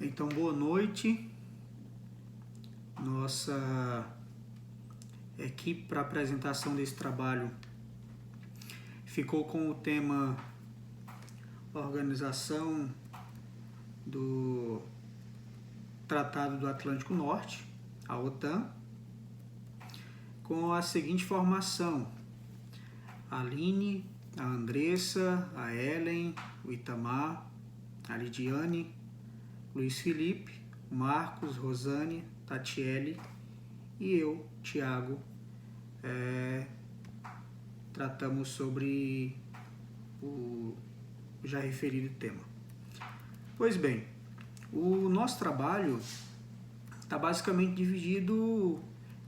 Então, boa noite. Nossa equipe para apresentação desse trabalho ficou com o tema Organização do Tratado do Atlântico Norte, a OTAN, com a seguinte formação: a Aline, a Andressa, a Ellen, o Itamar, a Lidiane, Luiz Felipe, Marcos, Rosane, Tatiele e eu, Tiago, tratamos sobre o já referido tema. Pois bem, o nosso trabalho está basicamente dividido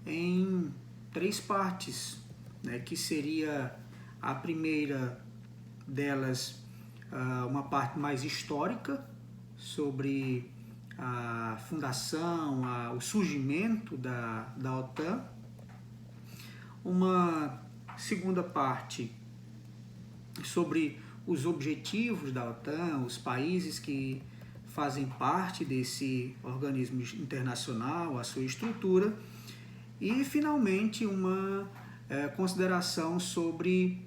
em 3 partes, né, que seria a primeira delas, uma parte mais histórica, sobre a fundação, o surgimento da OTAN. Uma segunda parte sobre os objetivos da OTAN, os países que fazem parte desse organismo internacional, a sua estrutura. E, finalmente, uma consideração sobre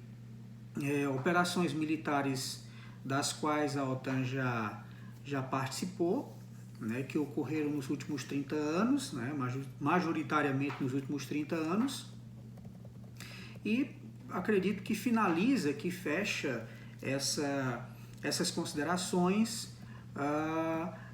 operações militares das quais a OTAN já participou, né, que ocorreram nos últimos 30 anos, né, majoritariamente nos últimos 30 anos, e acredito que finaliza, que fecha essas considerações,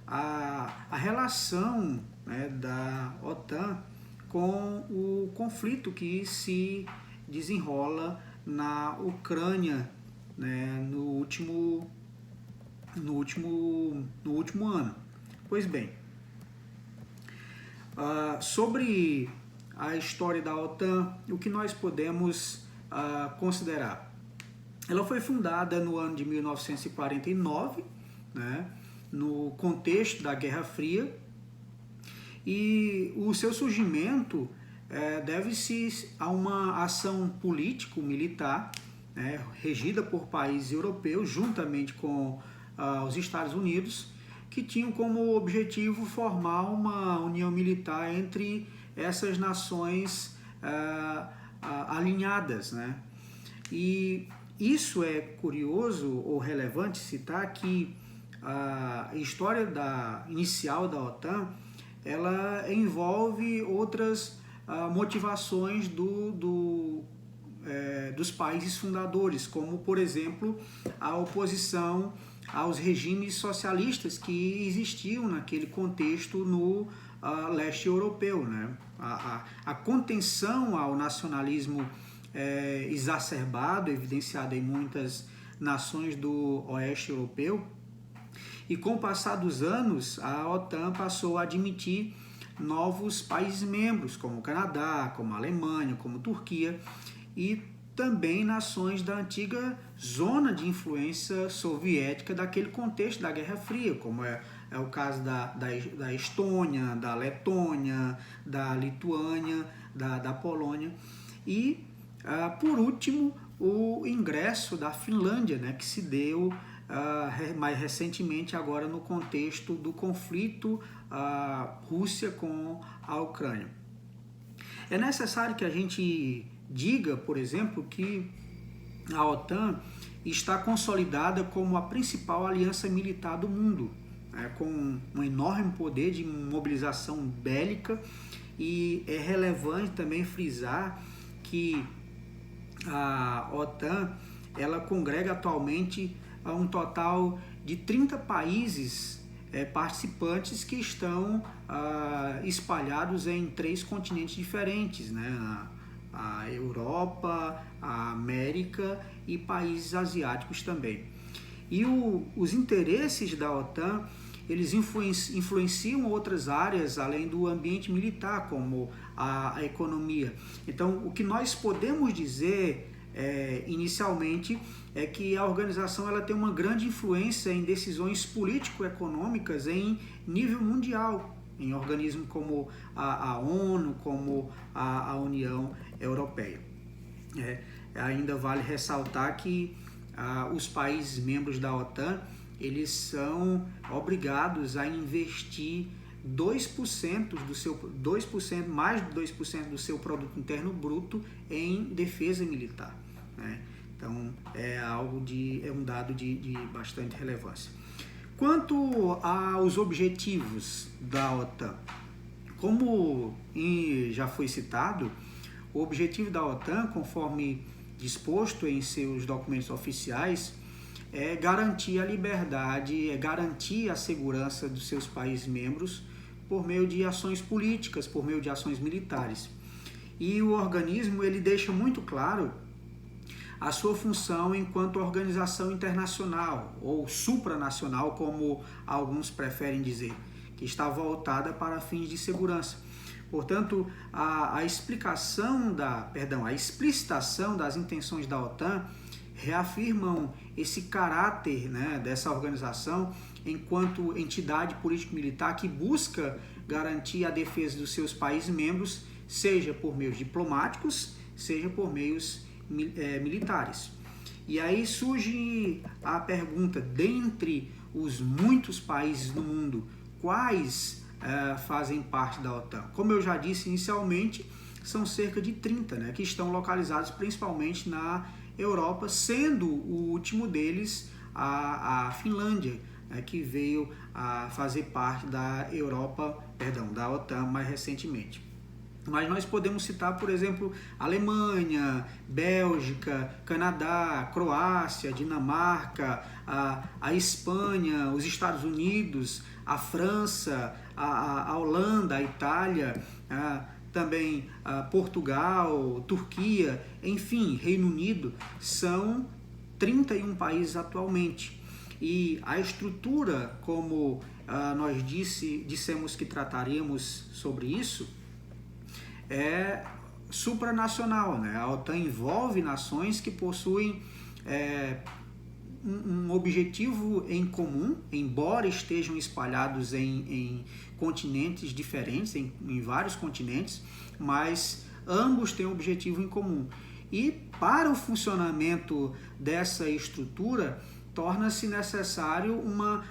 a relação, né, da OTAN com o conflito que se desenrola na Ucrânia, né, no último ano. Pois bem, sobre a história da OTAN, o que nós podemos considerar? Ela foi fundada no ano de 1949, né, no contexto da Guerra Fria, e o seu surgimento deve-se a uma ação político-militar, né, regida por países europeus, juntamente com os Estados Unidos, que tinham como objetivo formar uma união militar entre essas nações alinhadas, né? E isso é curioso ou relevante citar que a história inicial da OTAN, ela envolve outras motivações dos países fundadores, como, por exemplo, a oposição aos regimes socialistas que existiam naquele contexto no leste europeu, né? A contenção ao nacionalismo exacerbado, evidenciado em muitas nações do oeste europeu, e com o passar dos anos, a OTAN passou a admitir novos países membros, como o Canadá, como a Alemanha, como a Turquia, e também nações da antiga zona de influência soviética daquele contexto da Guerra Fria, como é o caso da Estônia, da Letônia, da Lituânia, da Polônia. E, por último, o ingresso da Finlândia, né, que se deu mais recentemente agora no contexto do conflito Rússia com a Ucrânia. É necessário que a gente diga, por exemplo, que a OTAN está consolidada como a principal aliança militar do mundo, né, com um enorme poder de mobilização bélica, e é relevante também frisar que a OTAN ela congrega atualmente um total de 30 países participantes que estão espalhados em 3 continentes diferentes, né? A Europa, a América e países asiáticos também. E os interesses da OTAN, eles influenciam outras áreas além do ambiente militar, como a economia. Então, o que nós podemos dizer inicialmente é que a organização ela tem uma grande influência em decisões político-econômicas em nível mundial, em organismos como a ONU, como a União Europeia. Ainda vale ressaltar que os países membros da OTAN eles são obrigados a investir 2%, mais de 2% do seu produto interno bruto em defesa militar, né? Então é um dado de bastante relevância. Quanto aos objetivos da OTAN, como já foi citado, o objetivo da OTAN, conforme disposto em seus documentos oficiais, é garantir a liberdade, é garantir a segurança dos seus países membros por meio de ações políticas, por meio de ações militares. E o organismo ele deixa muito claro a sua função enquanto organização internacional ou supranacional, como alguns preferem dizer, que está voltada para fins de segurança. Portanto, a explicitação das intenções da OTAN reafirmam esse caráter, né, dessa organização enquanto entidade político-militar que busca garantir a defesa dos seus países membros, seja por meios diplomáticos, seja por meios militares. E aí surge a pergunta, dentre os muitos países do mundo, quais fazem parte da OTAN? Como eu já disse inicialmente, são cerca de 30, né, que estão localizados principalmente na Europa, sendo o último deles a Finlândia, né, que veio a fazer parte da da OTAN mais recentemente. Mas nós podemos citar, por exemplo, Alemanha, Bélgica, Canadá, Croácia, Dinamarca, a Espanha, os Estados Unidos, a França, a Holanda, a Itália, também Portugal, Turquia, enfim, Reino Unido, são 31 países atualmente. E a estrutura, como nós dissemos que trataríamos sobre isso, é supranacional, né? A OTAN envolve nações que possuem um objetivo em comum, embora estejam espalhados em continentes diferentes, em vários continentes, mas ambos têm um objetivo em comum. E para o funcionamento dessa estrutura, torna-se necessário uma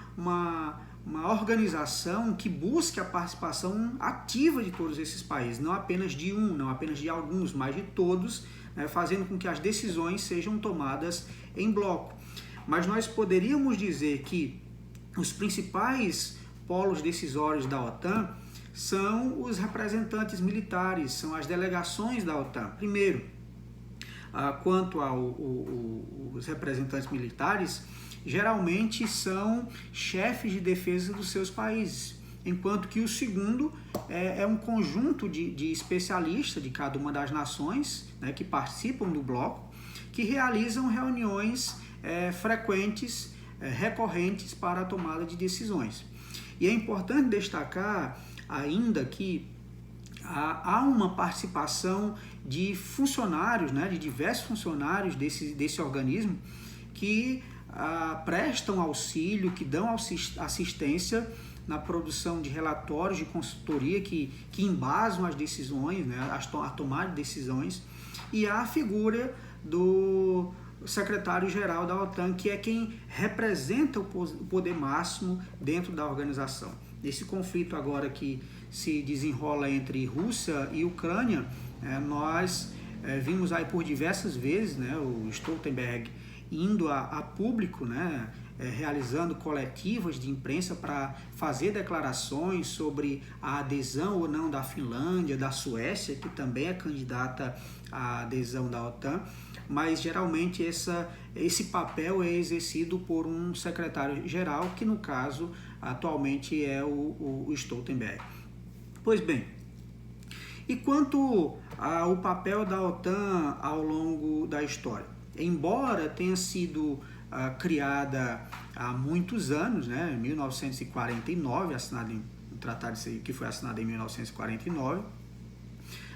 organização que busque a participação ativa de todos esses países, não apenas de não apenas de alguns, mas de todos, né, fazendo com que as decisões sejam tomadas em bloco. Mas nós poderíamos dizer que os principais polos decisórios da OTAN são os representantes militares, são as delegações da OTAN. Primeiro, quanto aos representantes militares, geralmente são chefes de defesa dos seus países, enquanto que o segundo é um conjunto de especialistas de cada uma das nações, né, que participam do bloco, que realizam reuniões frequentes, recorrentes para a tomada de decisões. E é importante destacar ainda que há uma participação de funcionários, né, de diversos funcionários desse organismo que prestam auxílio, que dão assistência na produção de relatórios de consultoria que embasam as decisões, né, a tomada de decisões, e a figura do secretário-geral da OTAN, que é quem representa o poder máximo dentro da organização. Nesse conflito agora que se desenrola entre Rússia e Ucrânia, nós vimos aí por diversas vezes, né, o Stoltenberg indo a público, né, realizando coletivas de imprensa para fazer declarações sobre a adesão ou não da Finlândia, da Suécia, que também é candidata à adesão da OTAN, mas geralmente esse papel é exercido por um secretário-geral, que no caso atualmente é o Stoltenberg. Pois bem, e quanto ao papel da OTAN ao longo da história? Embora tenha sido criada há muitos anos, né, em 1949, um tratado que foi assinado em 1949,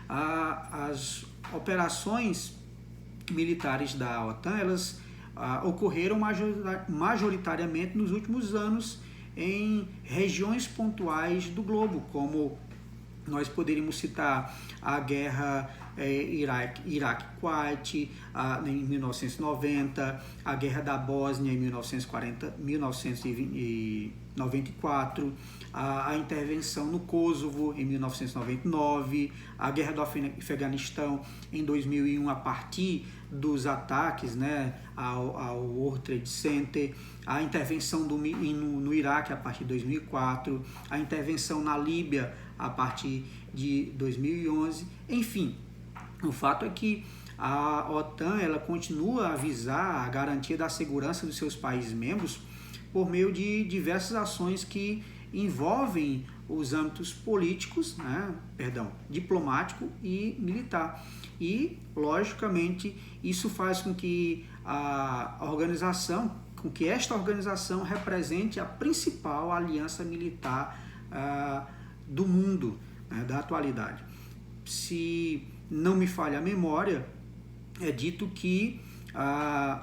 as operações militares da OTAN, elas ocorreram majoritariamente nos últimos anos em regiões pontuais do globo, como nós poderíamos citar a guerra Iraque-Kuwait em 1990, a Guerra da Bósnia em 1994, a intervenção no Kosovo em 1999, a Guerra do Afeganistão em 2001 a partir dos ataques, né, ao World Trade Center, a intervenção no Iraque a partir de 2004, a intervenção na Líbia a partir de 2011, enfim. O fato é que a OTAN ela continua a visar a garantia da segurança dos seus países membros por meio de diversas ações que envolvem os âmbitos políticos, diplomático e militar. E, logicamente, isso faz com que esta organização represente a principal aliança militar do mundo, da atualidade. Se não me falha a memória, é dito que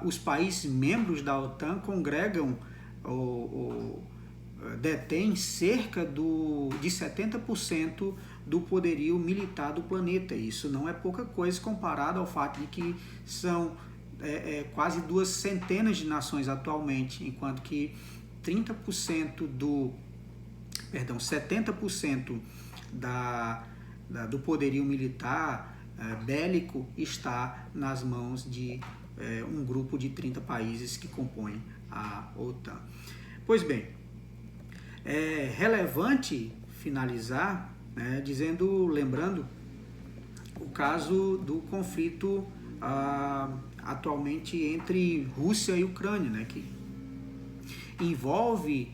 os países membros da OTAN congregam detém cerca de 70% do poderio militar do planeta. Isso não é pouca coisa comparado ao fato de que são quase 200 de nações atualmente, enquanto que 70% do poderio militar bélico está nas mãos de um grupo de 30 países que compõem a OTAN. Pois bem, é relevante finalizar lembrando o caso do conflito atualmente entre Rússia e Ucrânia, que envolve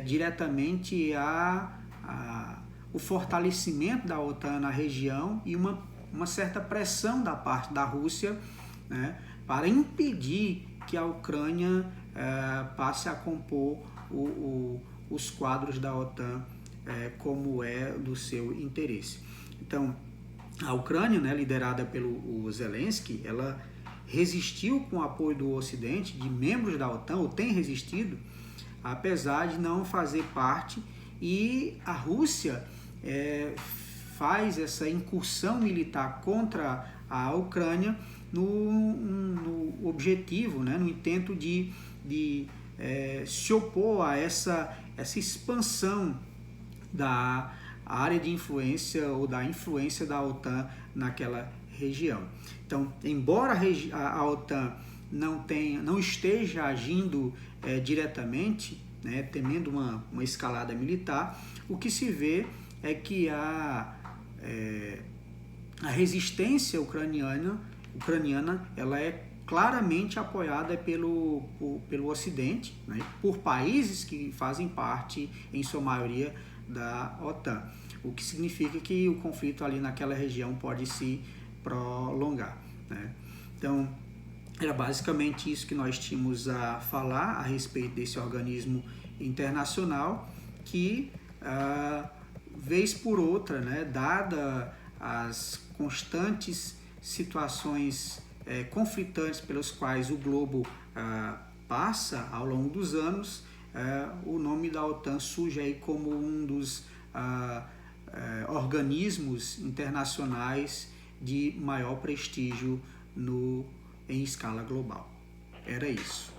diretamente o fortalecimento da OTAN na região e uma certa pressão da parte da Rússia, para impedir que a Ucrânia passe a compor os quadros da OTAN como é do seu interesse. Então, a Ucrânia, liderada pelo Zelensky, ela resistiu com o apoio do Ocidente, de membros da OTAN, ou tem resistido, apesar de não fazer parte, e a Rússia faz essa incursão militar contra a Ucrânia no objetivo, no intento de se opor a essa expansão da área de influência ou da influência da OTAN naquela região. Então, embora a OTAN não esteja agindo diretamente, temendo uma escalada militar, o que se vê é que a resistência ucraniana ela é claramente apoiada pelo Ocidente, por países que fazem parte, em sua maioria, da OTAN, o que significa que o conflito ali naquela região pode se prolongar. Então, era basicamente isso que nós tínhamos a falar a respeito desse organismo internacional que, vez por outra, dada as constantes situações conflitantes pelas quais o globo passa ao longo dos anos, o nome da OTAN surge aí como um dos organismos internacionais de maior prestígio em escala global. Era isso.